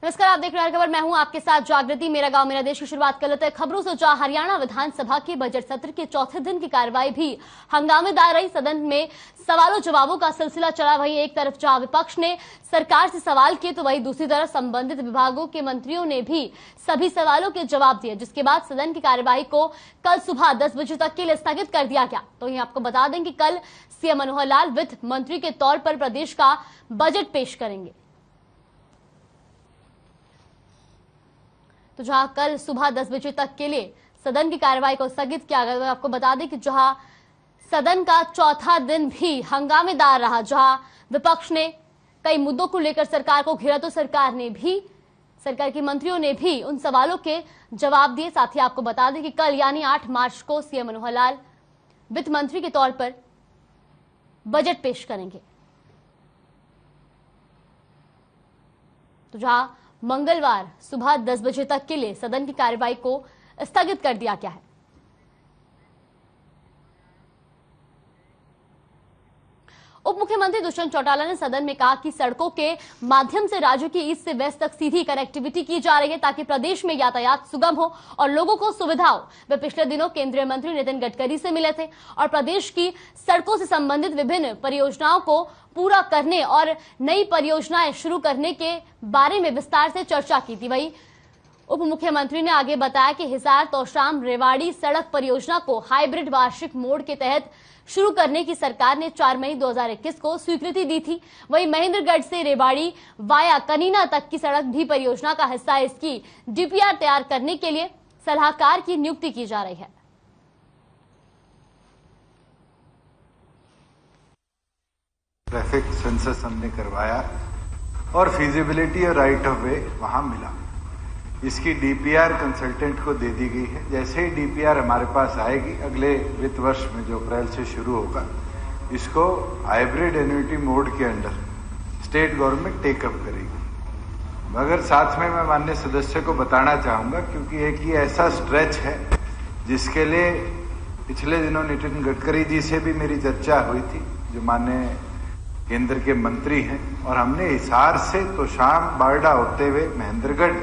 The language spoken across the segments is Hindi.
नमस्कार, आप देख रहे हैं खबर। मैं हूं आपके साथ जागृति। मेरा गांव मेरा देश की शुरुआत कर लेते हैं खबरों से। जहां हरियाणा विधानसभा के बजट सत्र के चौथे दिन की कार्रवाई भी हंगामेदार रही। सदन में सवालों जवाबों का सिलसिला चला। वहीं एक तरफ जहां विपक्ष ने सरकार से सवाल किए तो वहीं दूसरी तरफ संबंधित विभागों के मंत्रियों ने भी सभी सवालों के जवाब दिए, जिसके बाद सदन की कार्यवाही को कल सुबह 10 बजे तक के लिए स्थगित कर दिया गया। तो यही आपको बता दें कि कल सीएम मनोहर लाल वित्त मंत्री के तौर पर प्रदेश का बजट पेश करेंगे। तो जहां कल सुबह 10 बजे तक के लिए सदन की कार्यवाही को स्थगित किया गया, तो आपको बता दें कि जहां सदन का चौथा दिन भी हंगामेदार रहा, जहां विपक्ष ने कई मुद्दों को लेकर सरकार को घेरा तो सरकार के मंत्रियों ने भी उन सवालों के जवाब दिए। साथ ही आपको बता दें कि कल यानी 8 मार्च को सीएम मनोहर लाल वित्त मंत्री के तौर पर बजट पेश करेंगे। तो जहां मंगलवार सुबह 10 बजे तक के लिए सदन की कार्यवाही को स्थगित कर दिया गया है। उप मुख्यमंत्री दुष्यंत चौटाला ने सदन में कहा कि सड़कों के माध्यम से राज्य की ईस्ट से वेस्ट तक सीधी कनेक्टिविटी की जा रही है ताकि प्रदेश में यातायात सुगम हो और लोगों को सुविधा हो। वे पिछले दिनों केंद्रीय मंत्री नितिन गडकरी से मिले थे और प्रदेश की सड़कों से संबंधित विभिन्न परियोजनाओं को पूरा करने और नई परियोजनाएं शुरू करने के बारे में विस्तार से चर्चा की थी। वहीं उप मुख्यमंत्री ने आगे बताया कि हिसार तोशाम रेवाड़ी सड़क परियोजना को हाइब्रिड वार्षिक मोड के तहत शुरू करने की सरकार ने 4 मई 2021 को स्वीकृति दी थी। वहीं महेंद्रगढ़ से रेवाड़ी वाया कनीना तक की सड़क भी परियोजना का हिस्सा है। इसकी डीपीआर तैयार करने के लिए सलाहकार की नियुक्ति की जा रही है। ट्रैफिक सेंसस हमने करवाया और फिजिबिलिटी और राइट ऑफ वे वहां मिला। इसकी डीपीआर कंसल्टेंट को दे दी गई है। जैसे ही डीपीआर हमारे पास आएगी अगले वित्त वर्ष में जो अप्रैल से शुरू होगा, इसको हाइब्रिड एन्युटी मोड के अंडर स्टेट गवर्नमेंट टेकअप करेगी। मगर साथ में मैं माननीय सदस्य को बताना चाहूंगा, क्योंकि एक ये ऐसा स्ट्रेच है जिसके लिए पिछले दिनों नितिन गडकरी जी से भी मेरी चर्चा हुई थी, जो माननीय केंद्र के मंत्री हैं, और हमने हिसार से तोशाम बारडा होते हुए महेंद्रगढ़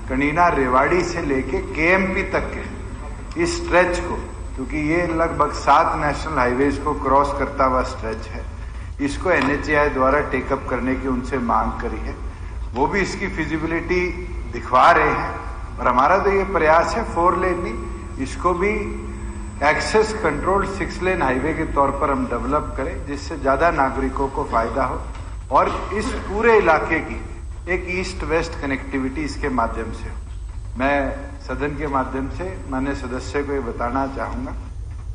कनीना रेवाड़ी से लेके केएमपी तक के इस स्ट्रेच को, क्योंकि ये लगभग 7 नेशनल हाईवेज को क्रॉस करता हुआ स्ट्रेच है, इसको एनएचएआई द्वारा टेकअप करने की उनसे मांग करी है। वो भी इसकी फिजिबिलिटी दिखवा रहे हैं और हमारा तो ये प्रयास है 4 लेन नहीं, इसको भी एक्सेस कंट्रोल 6 लेन हाईवे के तौर पर हम डेवलप करें, जिससे ज्यादा नागरिकों को फायदा हो और इस पूरे इलाके की एक ईस्ट वेस्ट कनेक्टिविटी इसके माध्यम से हो। मैं सदन के माध्यम से माननीय सदस्य को ये बताना चाहूंगा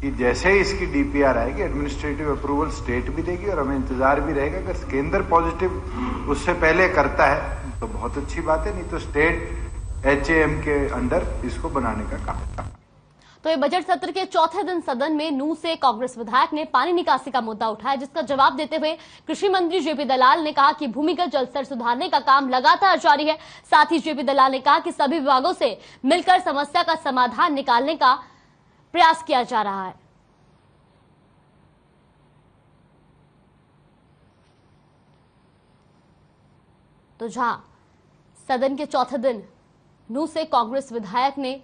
कि जैसे ही इसकी डीपीआर आएगी, एडमिनिस्ट्रेटिव अप्रूवल स्टेट भी देगी और हमें इंतजार भी रहेगा। अगर केंद्र पॉजिटिव उससे पहले करता है तो बहुत अच्छी बात है, नहीं तो स्टेट एचएएम के अंडर इसको बनाने का काम। तो ये बजट सत्र के चौथे दिन सदन में नूंह से कांग्रेस विधायक ने पानी निकासी का मुद्दा उठाया, जिसका जवाब देते हुए कृषि मंत्री जेपी दलाल ने कहा कि भूमिगत जल स्तर सुधारने का काम लगातार जारी है। साथ ही जेपी दलाल ने कहा कि सभी विभागों से मिलकर समस्या का समाधान निकालने का प्रयास किया जा रहा है। तो जहां सदन के चौथे दिन नूंह से कांग्रेस विधायक ने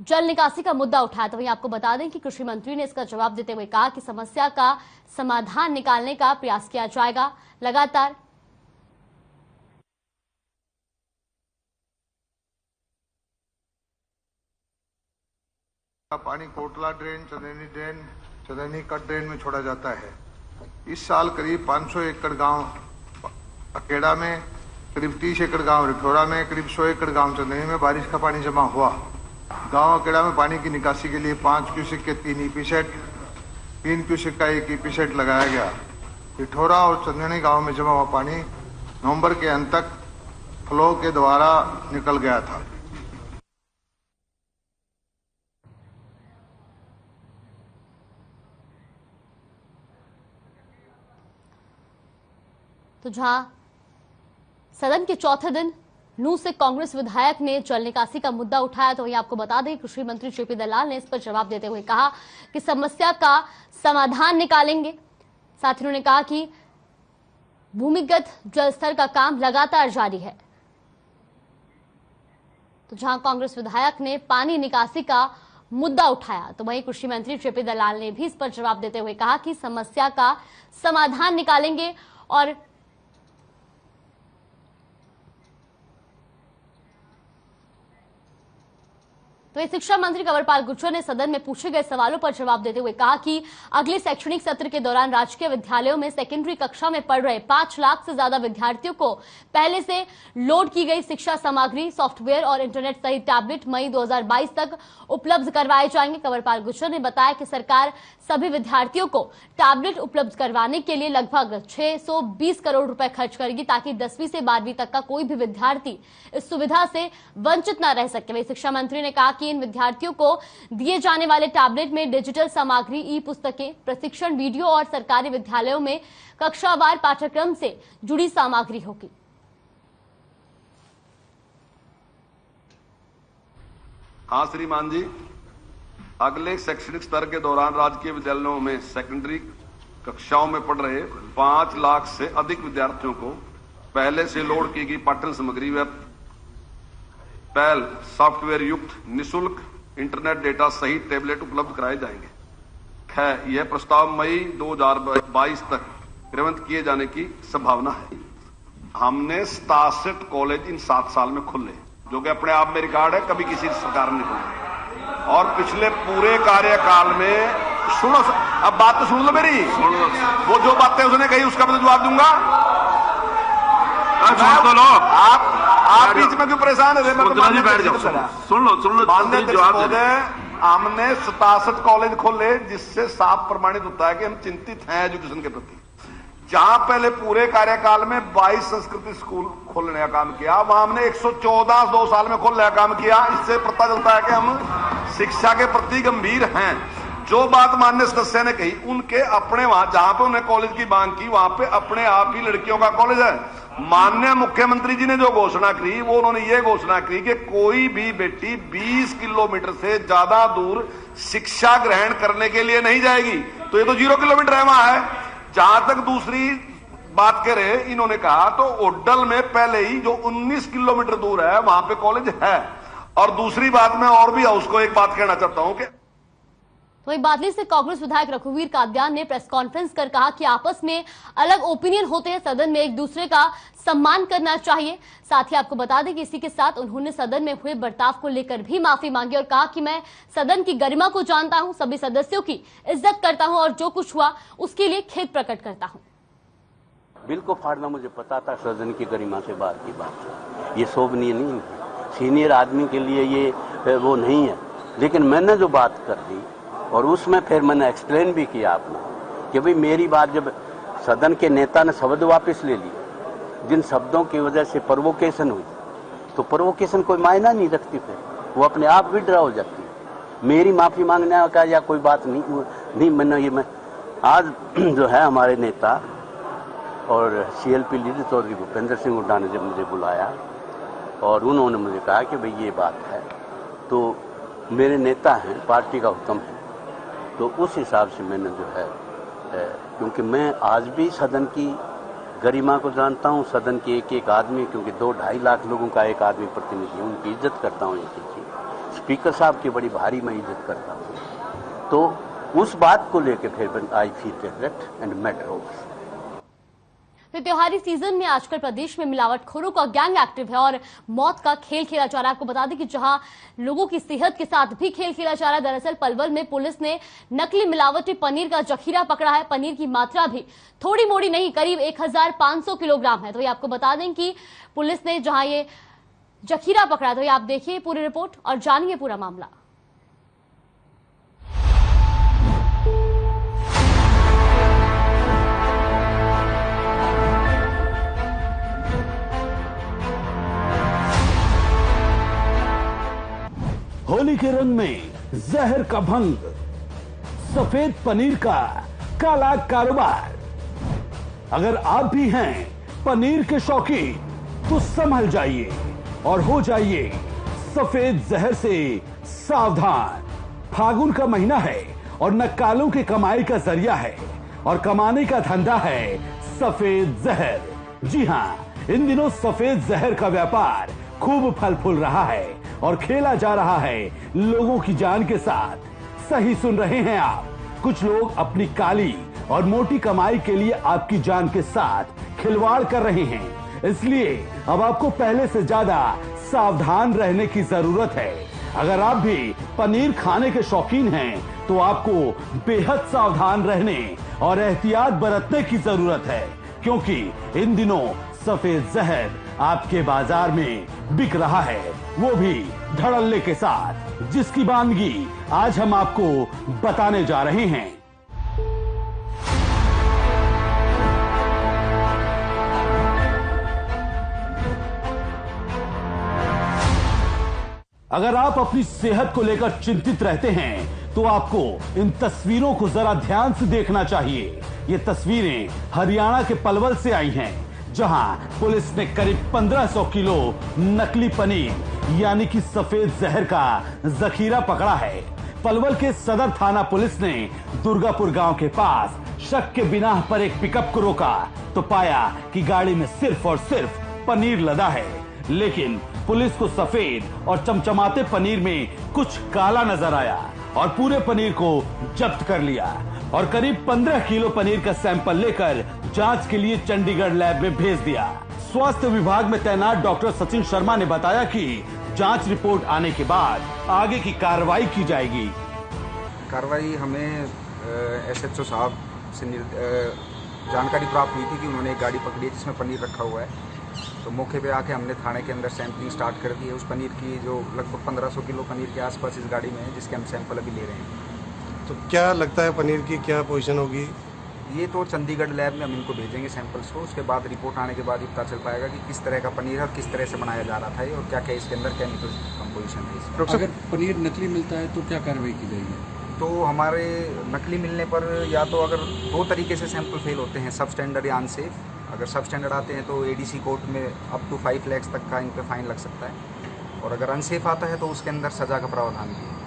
जल निकासी का मुद्दा उठाया, तो वहीं आपको बता दें कि कृषि मंत्री ने इसका जवाब देते हुए कहा कि समस्या का समाधान निकालने का प्रयास किया जाएगा लगातार। पानी कोटला ड्रेन, चंदनी कट ड्रेन में छोड़ा जाता है। इस साल करीब 500 एकड़ गांव अकेड़ा में, करीब 30 एकड़ गांव रिठौरा में, करीब 100 एकड़ गांव चंदनी में बारिश का पानी जमा हुआ। गांव अकेड़ा में पानी की निकासी के लिए 5 क्यूसेक के 3 ईपीसेट, 3 क्यूसेक का 1 ईपीसेट लगाया गया। रिठौरा और चंदनी गांव में जमा हुआ पानी नवंबर के अंत तक फ्लो के द्वारा निकल गया था। तो जहां सदन के चौथे दिन नूंह से कांग्रेस विधायक ने जल निकासी का मुद्दा उठाया, तो वहीं आपको बता दें कृषि मंत्री जेपी दलाल ने इस पर जवाब देते हुए कहा कि समस्या का समाधान निकालेंगे। साथ ही उन्होंने कहा कि भूमिगत जल स्तर का काम लगातार जारी है। तो जहां कांग्रेस विधायक ने पानी निकासी का मुद्दा उठाया, तो वहीं कृषि मंत्री जेपी दलाल ने भी इस पर जवाब देते हुए कहा कि समस्या का समाधान निकालेंगे। और तो ये शिक्षा मंत्री कंवरपाल गुर्जर ने सदन में पूछे गए सवालों पर जवाब देते हुए कहा कि अगले शैक्षणिक सत्र के दौरान राजकीय विद्यालयों में सेकेंडरी कक्षा में पढ़ रहे 5 लाख से ज्यादा विद्यार्थियों को पहले से लोड की गई शिक्षा सामग्री, सॉफ्टवेयर और इंटरनेट सहित टैबलेट मई 2022 तक उपलब्ध करवाए जाएंगे। कंवरपाल गुर्जर ने बताया कि सरकार सभी विद्यार्थियों को टैबलेट उपलब्ध करवाने के लिए लगभग 620 करोड़ रुपए खर्च करेगी, ताकि 10वीं से 12वीं तक का कोई भी विद्यार्थी इस सुविधा से वंचित न रह सके। वहीं शिक्षा मंत्री ने कहा कि इन विद्यार्थियों को दिए जाने वाले टैबलेट में डिजिटल सामग्री, ई पुस्तकें, प्रशिक्षण वीडियो और सरकारी विद्यालयों में कक्षावार पाठ्यक्रम से जुड़ी सामग्री होगी। हाँ श्रीमान जी, अगले शैक्षणिक स्तर के दौरान राजकीय विद्यालयों में सेकेंडरी कक्षाओं में पढ़ रहे 5 लाख से अधिक विद्यार्थियों को पहले से लोड की गई पाठ्य सामग्री व पहल सॉफ्टवेयर युक्त निःशुल्क इंटरनेट डेटा सहित टैबलेट उपलब्ध कराए जाएंगे। खैर, यह प्रस्ताव मई 2022 तक क्रियान्वित किए जाने की संभावना है। हमने 67 कॉलेज इन 7 साल में खोले, जो कि अपने आप में रिकॉर्ड है, कभी किसी सरकार ने खोले। और पिछले पूरे कार्यकाल में सुनो, अब बात तो सुन लो मेरी, वो जो बातें उसने कही उसका मैं जवाब दूंगा। सुन लो, आप बीच में क्यों परेशान है? बैठ जाओ, सुन लो जवाब। हमने 67 कॉलेज खोले, जिससे साफ प्रमाणित होता है कि हम चिंतित हैं एजुकेशन के प्रति। जहां पहले पूरे कार्यकाल में 22 संस्कृति स्कूल खोलने का काम किया, वहां हमने 114 2 साल में खोलने का काम किया। इससे पता चलता है कि हम शिक्षा के प्रति गंभीर हैं। जो बात माननीय सदस्य ने कही, उनके अपने वहां जहां पे उन्हें कॉलेज की मांग की, वहां पे अपने आप ही लड़कियों का कॉलेज है। माननीय मुख्यमंत्री जी ने जो घोषणा की, वो उन्होंने ये घोषणा की कि कोई भी बेटी 20 किलोमीटर से ज्यादा दूर शिक्षा ग्रहण करने के लिए नहीं जाएगी। तो ये तो 0 किलोमीटर है वहां है। जहां तक दूसरी बात करे, इन्होंने कहा तो ओडल में पहले ही जो 19 किलोमीटर दूर है वहां पे कॉलेज है। और दूसरी बात, मैं और भी हाउस को एक बात कहना चाहता हूं कि वहीं बादली से कांग्रेस विधायक रघुवीर कादियान ने प्रेस कॉन्फ्रेंस कर कहा कि आपस में अलग ओपिनियन होते हैं, सदन में एक दूसरे का सम्मान करना चाहिए। साथ ही आपको बता दें कि इसी के साथ उन्होंने सदन में हुए बर्ताव को लेकर भी माफी मांगी और कहा कि मैं सदन की गरिमा को जानता हूं, सभी सदस्यों की इज्जत करता हूं और जो कुछ हुआ उसके लिए खेद प्रकट करता हूं। बिल को फाड़ना मुझे पता था, सदन की गरिमा से बात की बात, ये शोभनीय नहीं है, सीनियर आदमी के लिए ये वो नहीं है। लेकिन मैंने जो बात कर दी और उसमें फिर मैंने एक्सप्लेन भी किया आपने कि भाई मेरी बात, जब सदन के नेता ने शब्द वापस ले लिए, जिन शब्दों की वजह से प्रोवोकेशन हुई, तो प्रोवोकेशन कोई मायना नहीं रखती, फिर वो अपने आप विड्रॉ हो जाती है। मेरी माफी मांगने का या कोई बात नहीं मैंने मैं आज जो है हमारे नेता और CLP लीडर चौधरी भूपेंद्र सिंह हुड्डा ने जब मुझे बुलाया और उन्होंने मुझे कहा कि भाई ये बात है, तो मेरे नेता हैं, पार्टी का हुक्म है, तो उस हिसाब से मैंने जो है क्योंकि मैं आज भी सदन की गरिमा को जानता हूं, सदन के एक एक आदमी, क्योंकि 2-2.5 लाख लोगों का एक आदमी प्रतिनिधि, उनकी इज्जत करता हूं। एक स्पीकर साहब की बड़ी भारी मैं इज्जत करता हूं। तो उस बात को लेकर फिर I feel regret and matter over. तो त्योहारी सीजन में आजकल प्रदेश में मिलावटखोरों का गैंग एक्टिव है और मौत का खेल खेला जा रहा है। आपको बता दें कि जहां लोगों की सेहत के साथ भी खेल खेला जा रहा है। दरअसल पलवल में पुलिस ने नकली मिलावटी पनीर का जखीरा पकड़ा है। पनीर की मात्रा भी थोड़ी मोड़ी नहीं, करीब 1500 किलोग्राम है। तो ये आपको बता दें कि पुलिस ने जहां ये जखीरा पकड़ा, तो ये आप देखिए पूरी रिपोर्ट और जानिए पूरा मामला। होली के रंग में जहर का भंग, सफेद पनीर का काला कारोबार। अगर आप भी हैं पनीर के शौकीन तो संभल जाइए और हो जाइए सफेद जहर से सावधान। फागुन का महीना है और नक्कालों की कमाई का जरिया है और कमाने का धंधा है सफेद जहर। जी हां, इन दिनों सफेद जहर का व्यापार खूब फल फूल रहा है। और खेला जा रहा है लोगों की जान के साथ। सही सुन रहे हैं आप, कुछ लोग अपनी काली और मोटी कमाई के लिए आपकी जान के साथ खिलवाड़ कर रहे हैं। इसलिए अब आपको पहले से ज्यादा सावधान रहने की जरूरत है। अगर आप भी पनीर खाने के शौकीन हैं तो आपको बेहद सावधान रहने और एहतियात बरतने की जरूरत है, क्योंकि इन दिनों सफेद जहर आपके बाजार में बिक रहा है, वो भी धड़ल्ले के साथ, जिसकी वानगी आज हम आपको बताने जा रहे हैं। अगर आप अपनी सेहत को लेकर चिंतित रहते हैं तो आपको इन तस्वीरों को जरा ध्यान से देखना चाहिए। ये तस्वीरें हरियाणा के पलवल से आई हैं, जहां पुलिस ने करीब 1500 किलो नकली पनीर यानी कि सफेद जहर का जखीरा पकड़ा है। पलवल के सदर थाना पुलिस ने दुर्गापुर गांव के पास शक के बिना पर एक पिकअप को रोका तो पाया कि गाड़ी में सिर्फ और सिर्फ पनीर लदा है, लेकिन पुलिस को सफेद और चमचमाते पनीर में कुछ काला नजर आया और पूरे पनीर को जब्त कर लिया और करीब 15 किलो पनीर का सैंपल लेकर जांच के लिए चंडीगढ़ लैब में भेज दिया। स्वास्थ्य विभाग में तैनात डॉक्टर सचिन शर्मा ने बताया कि जांच रिपोर्ट आने के बाद आगे की कार्रवाई की जाएगी। कार्रवाई हमें SHO साहब से जानकारी प्राप्त हुई थी कि उन्होंने एक गाड़ी पकड़ी है जिसमें पनीर रखा हुआ है, तो मौके पे आके हमने थाने के अंदर सैंपलिंग स्टार्ट कर दी है उस पनीर की, जो लगभग 1500 किलो पनीर के आसपास इस गाड़ी में है, जिसके हम सैंपल अभी ले रहे हैं। तो क्या लगता है पनीर की क्या पोजीशन होगी? ये तो चंडीगढ़ लैब में हम इनको भेजेंगे सैंपल्स को, उसके बाद रिपोर्ट आने के बाद ही पता चल पाएगा कि किस तरह का पनीर है और किस तरह से बनाया जा रहा था ये और क्या क्या इसके अंदर केमिकल कंपोजिशन है। अगर पनीर नकली मिलता है तो क्या कार्रवाई की जाएगी? तो हमारे नकली मिलने पर या तो अगर 2 तरीके से सैंपल फेल होते हैं, सब स्टैंडर्ड या अनसेफ। अगर सब स्टैंडर्ड आते हैं तो ADC कोर्ट में अप टू 5 लाख तक का इन पे फाइन लग सकता है, और अगर अनसेफ आता है तो उसके अंदर सजा का प्रावधान भी है।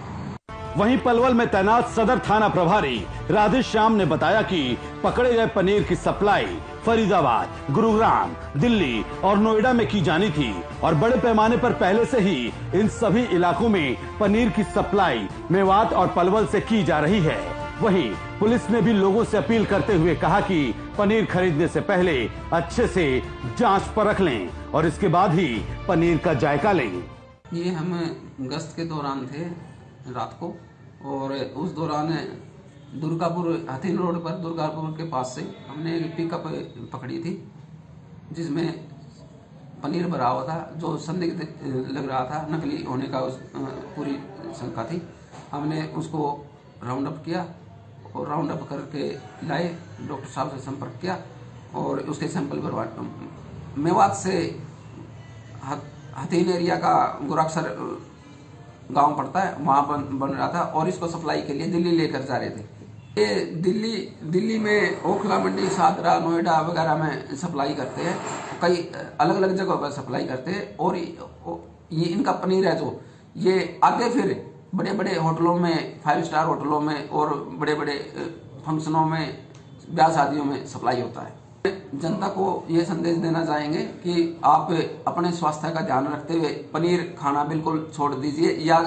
वहीं पलवल में तैनात सदर थाना प्रभारी राधेश्याम ने बताया कि पकड़े गए पनीर की सप्लाई फरीदाबाद, गुरुग्राम, दिल्ली और नोएडा में की जानी थी और बड़े पैमाने पर पहले से ही इन सभी इलाकों में पनीर की सप्लाई मेवात और पलवल से की जा रही है। वहीं पुलिस ने भी लोगों से अपील करते हुए कहा कि पनीर खरीदने से पहले अच्छे से जांच परख लें और इसके बाद ही पनीर का जायका लें। ये हम गश्त के दौरान थे रात को, और उस दौरान दुर्गापुर हथीन रोड पर दुर्गापुर के पास से हमने एक पिकअप पकड़ी थी जिसमें पनीर भरा हुआ था, जो संदिग्ध लग रहा था, नकली होने का पूरी शंका थी। हमने उसको राउंड अप किया और राउंड अप करके लाए, डॉक्टर साहब से संपर्क किया और उसके सैंपल भरवा। मेवात से हथीन एरिया का गुराक्सर गांव पड़ता है, वहां बन रहा था और इसको सप्लाई के लिए दिल्ली लेकर जा रहे थे। ये दिल्ली में ओखला मंडी, सादरा, नोएडा वगैरह में सप्लाई करते हैं, कई अलग अलग जगहों पर सप्लाई करते हैं। और ये इनका पनीर है जो ये आगे फिर बड़े बड़े होटलों में, 5 स्टार होटलों में और बड़े बड़े फंक्शनों में, ब्याह शादियों में सप्लाई होता है। जनता को ये संदेश देना चाहेंगे कि आप अपने स्वास्थ्य का ध्यान रखते हुए पनीर खाना बिल्कुल छोड़ दीजिए, या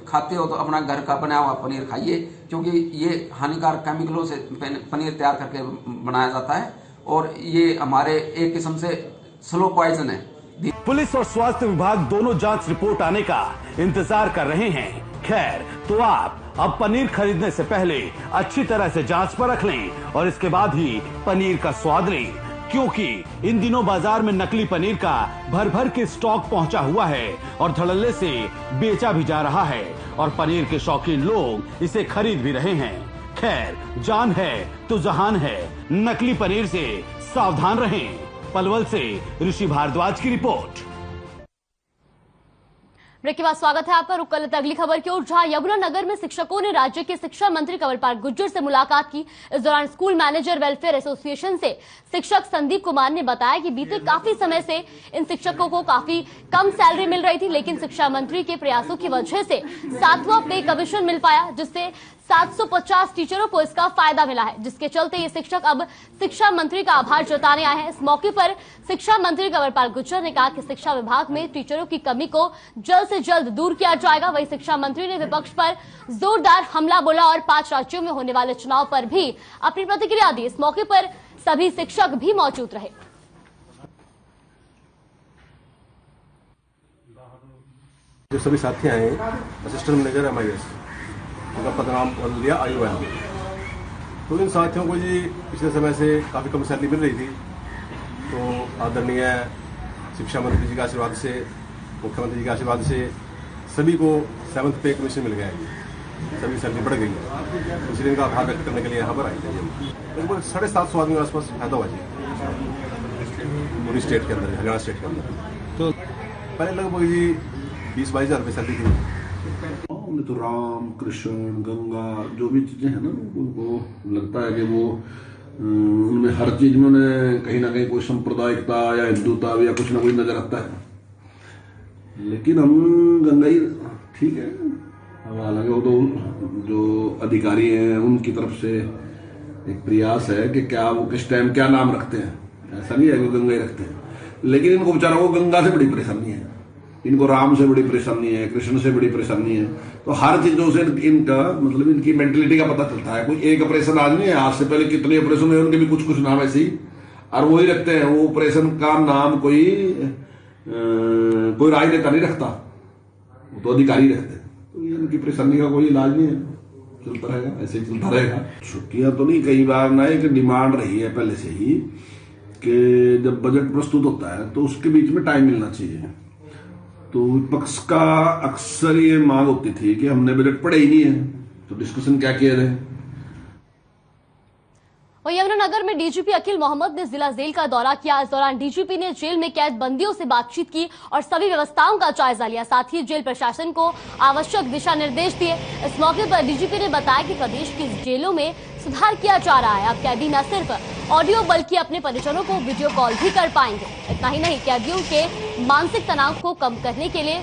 खाते हो तो अपना घर का बना हुआ पनीर खाइए, क्योंकि ये हानिकारक केमिकलों से पनीर तैयार करके बनाया जाता है और ये हमारे एक किस्म से स्लो पॉइजन है। पुलिस और स्वास्थ्य विभाग दोनों जांच रिपोर्ट आने का इंतजार कर रहे हैं। खैर, तो आप अब पनीर खरीदने से पहले अच्छी तरह से जांच परख लें और इसके बाद ही पनीर का स्वाद लें, क्योंकि इन दिनों बाजार में नकली पनीर का भर भर के स्टॉक पहुंचा हुआ है और धड़ल्ले से बेचा भी जा रहा है और पनीर के शौकीन लोग इसे खरीद भी रहे हैं। खैर, जान है तो जहान है, नकली पनीर से सावधान रहें। पलवल से ऋषि भारद्वाज की रिपोर्ट। ब्रेक के बाद स्वागत है आपका। रुक कर लेते अगली खबर की ओर, जहां यमुनानगर में शिक्षकों ने राज्य के शिक्षा मंत्री कंवरपाल गुर्जर से मुलाकात की। इस दौरान स्कूल मैनेजर वेलफेयर एसोसिएशन से शिक्षक संदीप कुमार ने बताया कि बीते काफी समय से इन शिक्षकों को काफी कम सैलरी मिल रही थी, लेकिन शिक्षा मंत्री के प्रयासों की वजह से 7वां पे कमीशन मिल पाया, जिससे 750 टीचरों को इसका फायदा मिला है, जिसके चलते ये शिक्षक अब शिक्षा मंत्री का आभार जताने आए हैं। इस मौके पर शिक्षा मंत्री कंवरपाल गुर्जर ने कहा कि शिक्षा विभाग में टीचरों की कमी को जल्द से जल्द दूर किया जाएगा। वहीं शिक्षा मंत्री ने विपक्ष पर जोरदार हमला बोला और 5 राज्यों में होने वाले चुनाव पर भी अपनी प्रतिक्रिया दी। इस मौके पर सभी शिक्षक भी मौजूद रहे। जो सभी साथी आए असिस्टेंट मैनेजर MIS, उनका पद नाम बदल दिया IOM। तो इन साथियों को जी पिछले समय से काफ़ी कम सैलरी मिल रही थी, तो आदरणीय शिक्षा मंत्री जी के आशीर्वाद से, मुख्यमंत्री जी के आशीर्वाद से सभी को 7th पे कमीशन मिल गया है, सभी सैलरी बढ़ गई है। इसलिए इनका आभार व्यक्त करने के लिए यहाँ पर आए थे। लगभग 750 आदमी के आसपास फायदा हुआ जी पूरी स्टेट के अंदर, हरियाणा स्टेट के अंदर। तो पहले लगभग जी 20-22 हज़ार रुपये सैलरी थी। उनमें तो राम, कृष्ण, गंगा जो भी चीजें हैं ना, उनको लगता है कि वो उनमें हर चीज में उन्हें कहीं ना कहीं कोई सांप्रदायिकता या हिंदुता या कुछ ना कुछ नजर आता है। लेकिन हम गंगा ही ठीक है, हालांकि वो तो जो अधिकारी हैं उनकी तरफ से एक प्रयास है कि क्या वो किस टाइम क्या नाम रखते हैं। ऐसा नहीं है कि गंगा ही रखते हैं, लेकिन इनको बेचारों को गंगा से बड़ी परेशानी है, इनको राम से बड़ी परेशानी है, कृष्ण से बड़ी परेशानी है। तो हर चीजों से इनका मतलब इनकी मेंटलिटी का पता चलता है। कोई एक ऑपरेशन आज नहीं है, आज से पहले कितने ऑपरेशन हुए, उनके भी कुछ कुछ नाम ऐसे ही, और वही रखते हैं। वो ऑपरेशन का नाम कोई राजनेता नहीं रखता, वो तो अधिकारी रहते हैं। तो इनकी परेशानी का कोई इलाज नहीं है, चलता रहेगा, ऐसे ही चलता रहेगा। छुट्टियां तो नहीं, कई बार ना एक डिमांड रही है पहले से ही कि जब बजट प्रस्तुत होता है तो उसके बीच में टाइम मिलना चाहिए। तो विपक्ष का अक्सर ये मांग होती थी कि हमने बजट पढ़े ही नहीं है, तो डिस्कशन क्या किया जाए। और यमुनानगर में डीजीपी अखिल मोहम्मद ने जिला जेल का दौरा किया। इस दौरान डीजीपी ने जेल में कैद बंदियों से बातचीत की और सभी व्यवस्थाओं का जायजा लिया। साथ ही जेल प्रशासन को आवश्यक दिशा निर्देश दिए। इस मौके पर डीजीपी ने बताया कि प्रदेश की जेलों में सुधार किया जा रहा है। अब कैदी न सिर्फ ऑडियो बल्कि अपने परिजनों को वीडियो कॉल भी कर पाएंगे। इतना ही नहीं, कैदियों के मानसिक तनाव को कम करने के लिए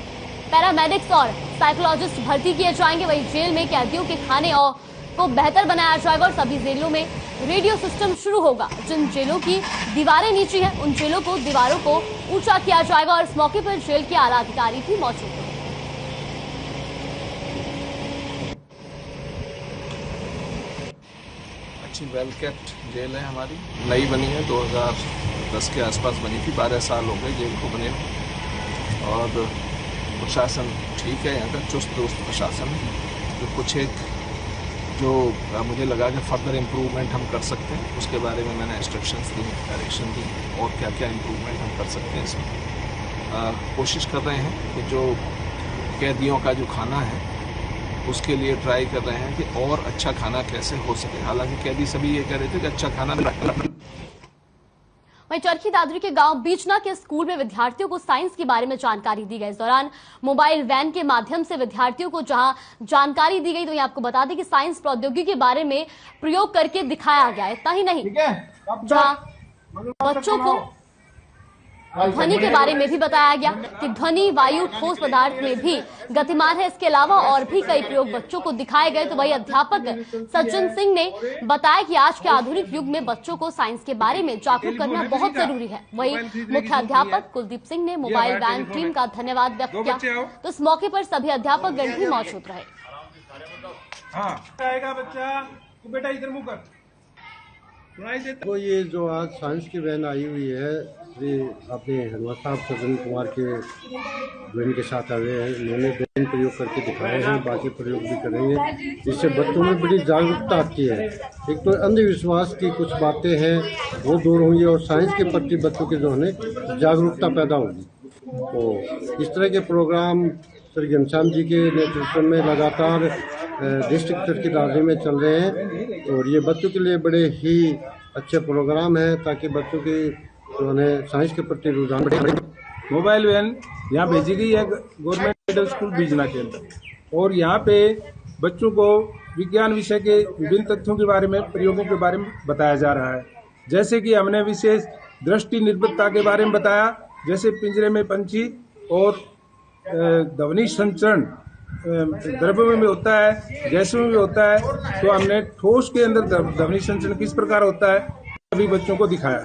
पैरामेडिक्स और साइकोलॉजिस्ट भर्ती किए जाएंगे। वहीं जेल में कैदियों के खाने और को बेहतर बनाया जाएगा और सभी जेलों में रेडियो सिस्टम शुरू होगा। जिन जेलों की दीवारें नीची हैं, उन जेलों को दीवारों को ऊंचा किया जाएगा। और इस मौके पर जेल के आला अधिकारी भी मौजूद हैं। अच्छी वेल केप्ट जेल है हमारी, नई बनी है, 2010 के आसपास बनी थी। 12 साल हो गए जेल को बने, और प्रशासन ठीक है, यहाँ का चुस्त दुरुस्त प्रशासन है। तो कुछ एक जो मुझे लगा कि फर्दर इम्प्रूवमेंट हम कर सकते हैं, उसके बारे में मैंने इंस्ट्रक्शंस दी, डायरेक्शन दी, और क्या क्या इम्प्रूवमेंट हम कर सकते हैं इसमें। कोशिश कर रहे हैं कि जो कैदियों का जो खाना है उसके लिए ट्राई कर रहे हैं कि और अच्छा खाना कैसे हो सके। हालांकि कैदी सभी ये कह रहे थे कि अच्छा खाना वहीं चरखी दादरी के गांव बीचना के स्कूल में विद्यार्थियों को साइंस के बारे में जानकारी दी गई। इस दौरान मोबाइल वैन के माध्यम से विद्यार्थियों को जहां जानकारी दी गई, तो यहाँ आपको बता दें कि साइंस प्रौद्योगिकी के बारे में प्रयोग करके दिखाया गया। इतना ही नहीं, जहां बच्चों को ध्वनि के बारे में भी बताया गया कि ध्वनि वायु ठोस पदार्थ में भी गतिमान है। इसके अलावा और भी कई प्रयोग बच्चों को दिखाए गए। तो वही अध्यापक सज्जन सिंह ने बताया कि आज के आधुनिक युग में बच्चों को साइंस के बारे में जागरूक करना बहुत जरूरी है। वही मुख्य अध्यापक कुलदीप सिंह ने मोबाइल वैन टीम का धन्यवाद व्यक्त किया। तो इस मौके पर सभी अध्यापक गण भी मौजूद रहे। बेटा इधर मुंह कर। वो ये जो आज साइंस की वैन आई हुई है, ये अपने हनुमान साहब सज्जन कुमार के वैन के साथ आए हैं। उन्होंने वैन प्रयोग करके दिखाए हैं, बाकी प्रयोग भी करेंगे। इससे बच्चों में बड़ी जागरूकता आती है। एक तो अंधविश्वास की कुछ बातें हैं वो दूर होंगी और साइंस के प्रति बच्चों के जो है जागरूकता पैदा होगी। तो इस तरह के प्रोग्राम श्री घनश्याम जी के नेतृत्व में लगातार डिस्ट्रिक्ट स्तर की दायरे में चल रहे हैं और ये बच्चों के लिए बड़े ही अच्छे प्रोग्राम हैं ताकि बच्चों की जो है साइंस के प्रति रुझान बढ़े। मोबाइल वैन यहाँ भेजी गई है गवर्नमेंट मिडिल स्कूल बीजना के अंदर और यहाँ पे बच्चों को विज्ञान विषय के विभिन्न तथ्यों के बारे में, प्रयोगों के बारे में बताया जा रहा है। जैसे कि हमने विशेष दृष्टि निर्भरता के बारे में बताया, जैसे पिंजरे में पंछी और ध्वनि संचरण द्रव्य में भी होता है, गैसों में भी होता है। तो हमने ठोस के अंदर ध्वनि संचरण किस प्रकार होता है सभी बच्चों को दिखाया।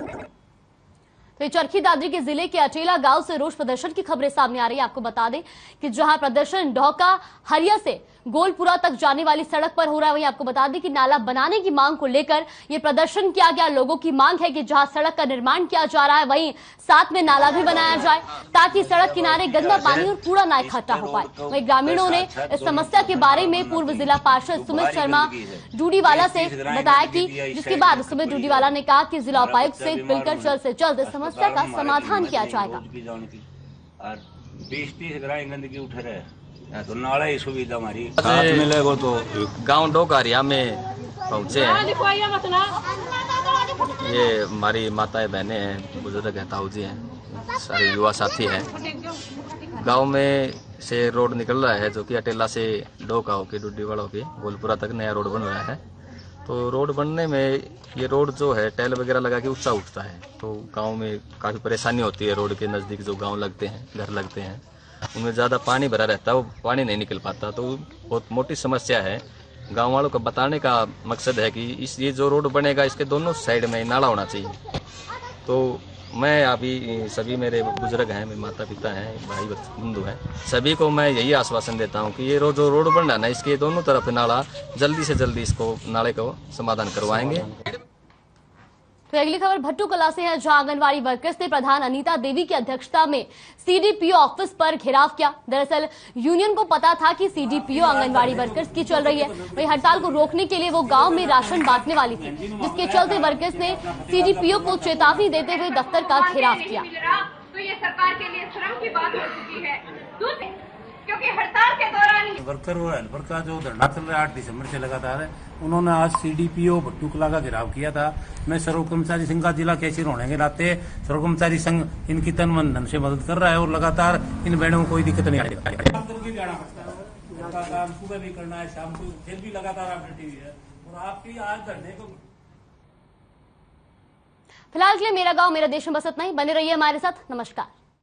तो चरखी दादरी के जिले के अटेला गांव से रोष प्रदर्शन की खबरें सामने आ रही है। आपको बता दें कि जहां प्रदर्शन ढोका हरिया से गोलपुरा तक जाने वाली सड़क पर हो रहा है, वहीं आपको बता दें कि नाला बनाने की मांग को लेकर यह प्रदर्शन किया गया। लोगों की मांग है कि जहां सड़क का निर्माण किया जा रहा है वहीं साथ में नाला भी बनाया जाए ताकि सड़क किनारे गंदा पानी और कूड़ा न इकट्ठा हो पाए। वहीं ग्रामीणों ने इस समस्या के बारे में पूर्व जिला पार्षद सुमित शर्मा डूडीवाला से बताया कि जिसके बाद सुमित डूडीवाला ने कहा कि जिला उपायुक्त से मिलकर जल्द से जल्द इस समस्या का समाधान किया जाएगा। 20-30 ग्राम गंदगी उठ रहे हैं तो नाला ही सुविधा हमारी साथ मिलेगा। तो गांव डोकारिया में पहुंचे हैं। ये हमारी माताएं बहनें हैं, बुजुर्ग हैं, ताऊ जी हैं, सारे युवा साथी हैं। गांव में से रोड निकल रहा है जो कि अटेला से डोका होके डूडीवाड़ा होके गोलपुरा तक नया रोड बन रहा है। तो रोड बनने में ये रोड जो है टाइल वगैरह लगा के ऊंचा उठता है, तो गांव में काफ़ी परेशानी होती है। रोड के नज़दीक जो गांव लगते हैं, घर लगते हैं, उनमें ज़्यादा पानी भरा रहता है, वो पानी नहीं निकल पाता। तो बहुत मोटी समस्या है। गांव वालों को बताने का मकसद है कि ये जो रोड बनेगा इसके दोनों साइड में नाला होना चाहिए। तो मैं अभी सभी मेरे बुजुर्ग हैं, मेरे माता पिता हैं, भाई बंधु हैं, सभी को मैं यही आश्वासन देता हूं कि ये जो रोड बन रहा है ना, इसके दोनों तरफ नाला जल्दी से जल्दी इसको नाले को समाधान करवाएंगे। तो अगली खबर भट्टू कला से है, जहां आंगनवाड़ी वर्कर्स ने प्रधान अनीता देवी की अध्यक्षता में सीडीपीओ ऑफिस पर घेराव किया। दरअसल यूनियन को पता था कि सीडीपीओ आंगनवाड़ी वर्कर्स की चल रही है। वही हड़ताल को रोकने के लिए वो गांव में राशन बांटने वाली थी, जिसके चलते वर्कर्स ने सीडीपीओ को चेतावनी देते हुए दफ्तर का घेराव किया। तो ये सरकार के लिए शर्म की बात हो चुकी है, क्योंकि हड़ताल के दौरान वर्कर और हेल्पर का जो धरना चल रहा है 8 दिसंबर से लगातार, उन्होंने आज सीडीपीओ भट्टू कला का घेराव किया था। मैं सर्व कर्मचारी संघ का जिला कैशियर होने के नाते सर्व कर्मचारी संघ इनकी तन मन धन से मदद कर रहा है और लगातार इन बहनों को कोई दिक्कत नहीं आएगी। सुबह भी करना है, शाम को फिर भी लगातार आप डटी हुई है और आपकी आज धरने को। फिलहाल के लिए मेरा गांव मेरा देश में बस इतना ही। बने रहिए हमारे साथ। नमस्कार।